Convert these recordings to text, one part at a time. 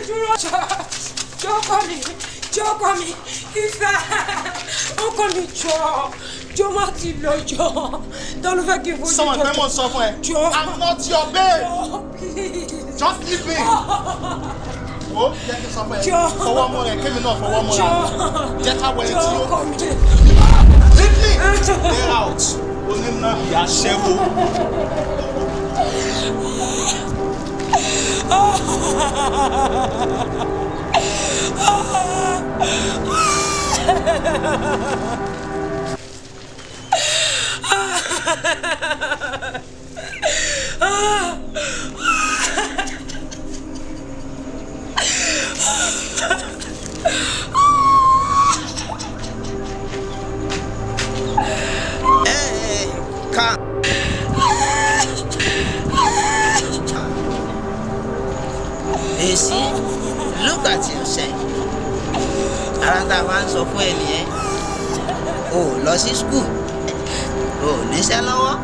dúró jọkọ mi ìfẹ́ ọkọ mi jọ má ti lọ jọ tó ló fẹ́ kí n fojú jọ. Someone pẹ́ mọ̀ sọ fún ẹ. I'm not your babe. Just leave me. Wo jẹ́ kí n sọ fún ẹ. Fọwọ́ mọ́ rẹ̀ kémi náà fọwọ́ mọ́ rẹ̀. Jẹ́ ká wọ ẹni tí yóò. Leave me. Get out. Oníná ìyá ṣẹ́wó. You see, look at yourself. Ara tá a máa ń sọ fún ẹ nìyẹn. O lọ sí school, o níṣẹ́ lọ́wọ́,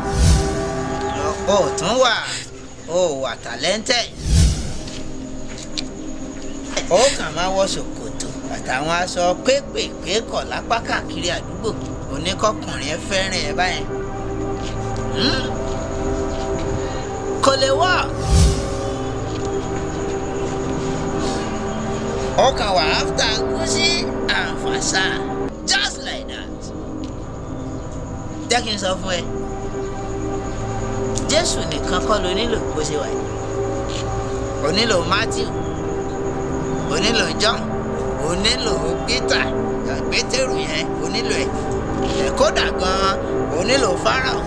o tún wà talented. Ó kàn máa wọ ṣòkòtò àtàwọn aṣọ pépèpé kọ̀ lápá káàkiri àdúgbò oníkọkùnrin ẹ fẹ́ràn ẹ báyẹn. Kò lè wá. Ó kàn wá after Gucci and Versace just like that. Jẹ́ kí n sọ fún ẹ, Jésù nìkan kọ́ ló nílò bó ṣe wà yìí. O nílò Matthew, o nílò John, o nílò Peter, Pétérù yẹn o nílò ẹ̀. Kódà gan-an o nílò Pharaoh.